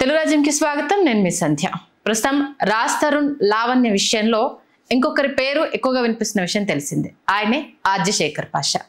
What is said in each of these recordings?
తెలుగు రాజ్యంకి స్వాగతం. నేను మీ సంధ్య. ప్రస్తుతం రాజ్ తరుణ్ లావణ్య విషయంలో ఇంకొకరి పేరు ఎక్కువగా వినిపిస్తున్న విషయం తెలిసిందే. ఆయనే ఆర్జే శేఖర్ పాషా.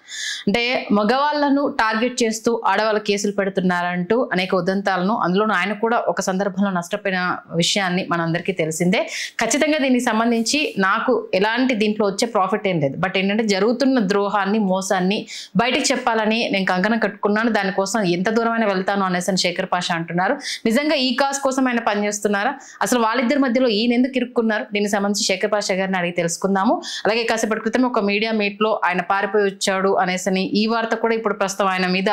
అంటే మగవాళ్లను టార్గెట్ చేస్తూ ఆడవాళ్ళ కేసులు పెడుతున్నారంటూ అనేక ఉదంతాలను, అందులోనూ ఆయన కూడా ఒక సందర్భంలో నష్టపోయిన విషయాన్ని మనందరికీ తెలిసిందే. ఖచ్చితంగా దీనికి సంబంధించి నాకు ఎలాంటి దీంట్లో వచ్చే ప్రాఫిట్ ఏం లేదు. బట్ ఏంటంటే జరుగుతున్న ద్రోహాన్ని, మోసాన్ని బయటికి చెప్పాలని నేను కంకణం కట్టుకున్నాను. దానికోసం ఎంత దూరమైనా వెళ్తాను అనేసి శేఖర్ పాషా అంటున్నారు. నిజంగా ఈ కాజ్ కోసం ఆయన పనిచేస్తున్నారా? అసలు వాళ్ళిద్దరి మధ్యలో ఈయన ఎందుకు ఇరుక్కున్నారు? దీనికి సంబంధించి శేఖర్ పాషా గారిని అడిగి తెలుసుకుందాము. అలాగే కాసేపటి క్రితం ఒక మీడియా మీట్ లో ఆయన పారిపోయి వచ్చాడు అనేసి ఈ వార్త కూడా ఇప్పుడు ప్రస్తుతం ఆయన మీద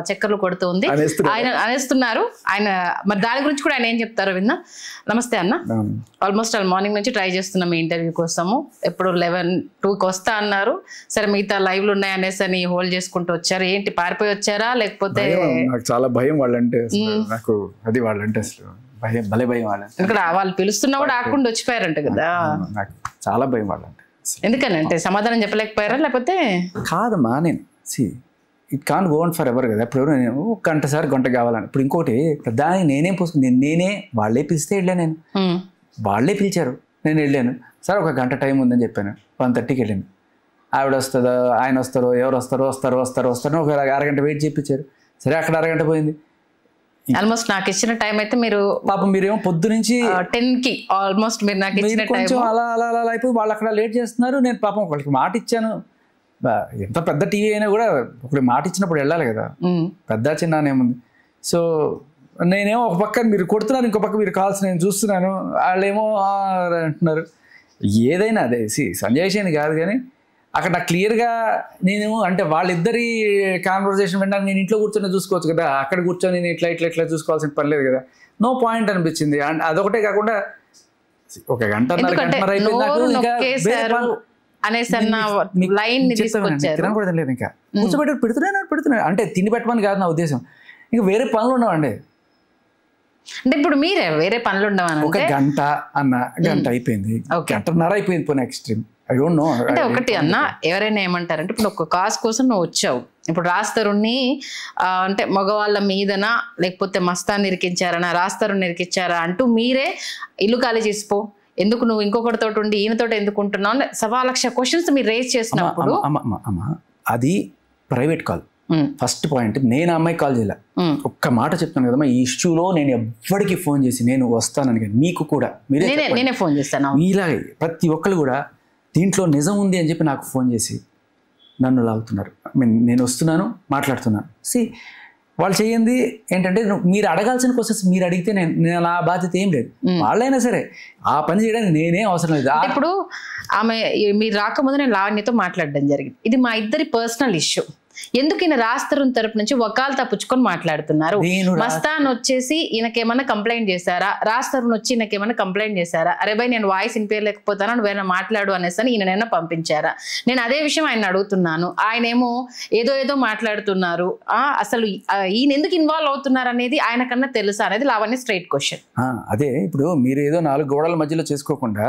చక్కర్లు కొడుతూ ఉంది. ఆయన అనేస్తున్నారు. ఆయన మరి దాని గురించి కూడా ఆయన ఏం చెప్తారో విన్నా. నమస్తే అన్న. ఆల్మోస్ట్ మార్నింగ్ నుంచి ట్రై చేస్తున్నాం మీ ఇంటర్వ్యూ కోసము. ఎప్పుడు 11-2కి వస్తా అన్నారు. సరే మిగతా లైవ్లు ఉన్నాయి అనేసి హోల్డ్ చేసుకుంటూ వచ్చారు. ఏంటి పారిపోయి వచ్చారా లేకపోతే? నాకు చాలా భయం వాళ్ళంటే, నాకు అది వాళ్ళంటే అసలు భయం, భలే భయం వాళ్ళంటే. ఇక్కడ వాళ్ళు పిలుస్తున్నా కూడా ఆకుండా వచ్చిపోయారంట కదా. నాకు చాలా భయం వాళ్ళంటే. ఎందుకని అంటే సమాధానం చెప్పలేకపోయారా లేకపోతే? కాదమ్మా, నేను it can go on forever కదా. ఇప్పుడు నేను గంట కావాలని, ఇప్పుడు ఇంకోటి దానికి నేనేం పోసుకుని నేనే వాళ్ళే పిలిస్తే వెళ్ళాను. నేను వాళ్ళే పిలిచారు, నేను వెళ్ళాను. సార్ ఒక గంట టైం ఉందని చెప్పాను. 1:30కి వెళ్ళాను. ఆవిడ వస్తుందో ఆయన వస్తారో ఎవరు వస్తారో ఒక అరగంట వెయిట్ చేయించారు. సరే అక్కడ అరగంట పోయింది. ఆల్మోస్ట్ నాకు ఇచ్చిన టైం అయితే మీరు పాపం మీరేమో పొద్దు నుంచి 10కి ఆల్మోస్ట్ మీరు నాకు ఇచ్చిన టైం అలా అలా అలా అయిపోయి వాళ్ళు అక్కడ లేట్ చేస్తున్నారు. నేను పాపం వాళ్ళకి మాట ఇచ్చాను. ఎంత పెద్ద టీవీ అయినా కూడా ఒకటి మాట ఇచ్చినప్పుడు వెళ్ళాలి కదా, పెద్ద చిన్ననేముంది. సో నేనేమో ఒక పక్క మీరు కొడుతున్నారు, ఇంకో పక్క మీరు కాల్స్ నేను చూస్తున్నాను. వాళ్ళేమో అంటున్నారు. ఏదైనా అదే సంజయ్ సేన్ కాదు కానీ అక్కడ నాకు క్లియర్గా నేను అంటే వాళ్ళిద్దరి కాన్వర్సేషన్ వినడానికి నేను ఇంట్లో కూర్చొని చూసుకోవచ్చు కదా. అక్కడ కూర్చొని నేను ఇట్లా చూసుకోవాల్సిన పని లేదు కదా. నో పాయింట్ అనిపించింది. అండ్ అదొకటే కాకుండా ఒక గంటన్నర లేదు. ఇంకా కూర్చోబెట్టి పెడుతున్నాను అంటే తిండి పెట్టమని కాదు నా ఉద్దేశం. ఇంకా వేరే పనులు ఉండవండి. అంటే ఇప్పుడు మీరే వేరే పనులు ఉండవని ఒక గంట అయిపోయింది, గంటన్నర అయిపోయింది. పోనీ ఎక్స్ట్రీమ్ ఐ డోంట్ నో. అంటే ఒకటి అన్న, ఎవరైనా ఏమంటారంటే ఇప్పుడు ఒక కాజ్ కోసం నువ్వు వచ్చావు. ఇప్పుడు రాజ్ తరుణ్ని అంటే మగవాళ్ళ మీదనా లేకపోతే మస్తాన్ని ఇరికించారనా, రాజ్ తరుణ్ ఇరికించారా అంటూ మీరే ఇల్లు ఖాళీ చేసిపో, ఎందుకు నువ్వు ఇంకొకటితో ఉండి ఈయనతో ఎందుకు ఉంటున్నావు, 1,00,000 క్వశ్చన్స్ మీరు రేజ్ చేసినప్పుడు అది ప్రైవేట్ కాల్. ఫస్ట్ పాయింట్, నేను అమ్మాయి కాల్ చేయాల. ఒక్క మాట చెప్తాను కదమ్మా, ఈ ఇష్యూలో నేను ఎవ్వడికి ఫోన్ చేసి నేను వస్తానని కానీ మీకు కూడా నేనే ఫోన్ చేస్తాను. ఇలాగే ప్రతి ఒక్కరు కూడా దీంట్లో నిజం ఉంది అని చెప్పి నాకు ఫోన్ చేసి నన్ను లాగుతున్నారు. నేను వస్తున్నాను, మాట్లాడుతున్నాను. వాళ్ళు చేయండి ఏంటంటే మీరు అడగాల్సిన క్వశ్చన్స్ మీరు అడిగితే నేను నా బాధ్యత ఏం లేదు. వాళ్ళైనా సరే ఆ పని చేయడానికి నేనే అవసరం లేదు. ఇప్పుడు ఆమె మీరు రాకముందు నేను లావణ్యతో మాట్లాడడం జరిగింది. ఇది మా ఇద్దరి పర్సనల్ ఇష్యూ. ఎందుకు ఈయన రాజ్ తరుణ్ తరపు నుంచి వకాలు తప్పుచుకొని మాట్లాడుతున్నారు? మస్తాన్ వచ్చేసి ఈయనకేమన్నా కంప్లైంట్ చేశారా, రాజ్ తరుణ్ వచ్చి ఈయనకేమన్నా కంప్లైంట్ చేశారా, అరే భయ్ నేను వాయిస్ వినిపించలేకపోతాను నువ్వేనా మాట్లాడు అనేసి ఈయనైనా పంపించారా? నేను అదే విషయం ఆయన అడుగుతున్నాను. ఆయన ఏమో ఏదో మాట్లాడుతున్నారు. అసలు ఈయన ఎందుకు ఇన్వాల్వ్ అవుతున్నారు అనేది ఆయన కన్నా తెలుసా అనేది లావణ్య స్ట్రైట్ క్వశ్చన్. అదే ఇప్పుడు మీరు ఏదో 4 గోడల మధ్యలో చేసుకోకుండా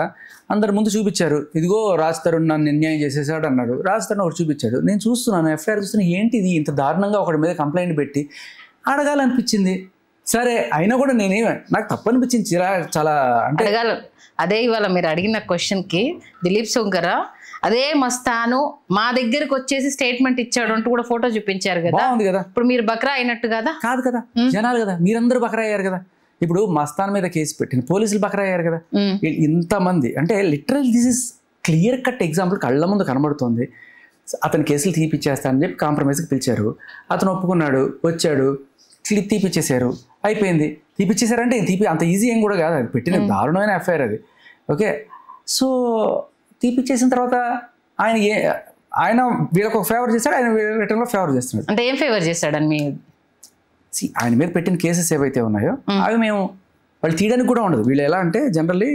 అందరి ముందు చూపించారు. ఇదిగో రాజ్ తరుణ్ నన్ను అన్యాయం చేసేసాడు అన్నాడు. రాజ్ తరుణ్ ఒకటి చూపించాడు, నేను చూస్తున్నాను ఎఫ్ఐఆర్ చూస్తున్నా. ఏంటి ఇది ఇంత దారుణంగా ఒకటి మీద కంప్లైంట్ పెట్టి అడగాలనిపించింది. సరే అయినా కూడా నాకు తప్పనిపించింది చాలా. అంటే అదే ఇవాళ మీరు అడిగిన క్వశ్చన్కి దిలీప్ శంకర్ అదే మస్తాను మా దగ్గరకు వచ్చేసి స్టేట్మెంట్ ఇచ్చాడు అంటూ కూడా ఫోటో చూపించారు కదా. బాగుంది కదా. ఇప్పుడు మీరు బక్రా అయినట్టు కదా? కాదు కదా, జనాలు కదా, మీరందరూ బక్రా అయ్యారు కదా. ఇప్పుడు మస్తాన్ మీద కేసు పెట్టిన పోలీసులు బక్రా అయ్యారు కదా. ఇంతమంది అంటే literal this is clear cut example కళ్ళ ముందు కనబడుతుంది. అతని కేసులు తీపిచ్చేస్తానని చెప్పి కాంప్రమైజ్కి పిలిచారు. అతను ఒప్పుకున్నాడు, వచ్చాడు, తీపిచ్చేశారు, అయిపోయింది. తీపిచ్చేశారంటే అంత ఈజీ ఏం కూడా కాదు. అది పెట్టిన దారుణమైన ఎఫ్ఐఆర్ అది. ఓకే, సో తీపిచ్చేసిన తర్వాత ఆయన వీళ్ళకి ఒక ఫేవర్ చేశాడు, ఆయన రిటర్న్లో ఫేవర్ చేస్తున్నాడు. అంటే ఏం ఫేవర్ చేశాడని మీ ఆయన మీద పెట్టిన కేసెస్ ఏవైతే ఉన్నాయో అవి వాళ్ళు తీయడానికి కూడా ఉండదు. వీళ్ళు ఎలా అంటే జనరల్లీ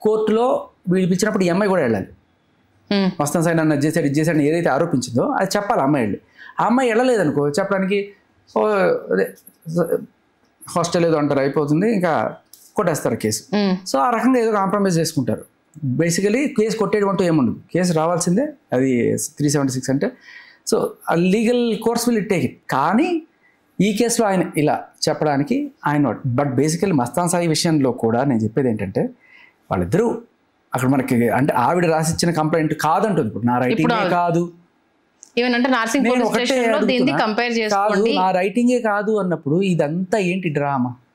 కోర్టులో వీళ్ళు పిలిచినప్పుడు ఈ అమ్మాయి కూడా వెళ్ళాలి. మస్తాన్ సాయి నన్ను చేశాడు, ఇది చేశాడు ఏదైతే ఆరోపించిందో అది చెప్పాలి అమ్మాయి వెళ్ళి. ఆ అమ్మాయి వెళ్ళలేదనుకో చెప్పడానికి అదే హాస్టల్ ఏదో అంటారు, అయిపోతుంది, ఇంకా కొట్టేస్తారు కేసు. సో ఆ రకంగా ఏదో కాంప్రమైజ్ చేసుకుంటారు. బేసికలీ కేసు కొట్టేయడం అంటూ ఏముండదు, కేసు రావాల్సిందే. అది 376 అంటే. So legal course will take it. కానీ ఈ కేసులో ఆయన ఇలా చెప్పడానికి ఆయన బట్ బేసికల్లీ మస్తాన్ సాయి విషయంలో కూడా నేను చెప్పేది ఏంటంటే వాళ్ళిద్దరూ అక్కడ మనకి అంటే ఆవిడ రాసిచ్చిన కంప్లైంట్ కాదంటుంది. ఇప్పుడు నా రైటింగే కాదు, ఈవెన్ అంటే నార్సింగ్ నేను పోలీస్ ఒకటే స్టేషన్ లో దీన్ని అడుగుతున్నా, కంపేర్ కాదు చేసుకోండి. నా రైటింగే కాదు అన్నప్పుడు ఇదంతా ఏంటి డ్రామా?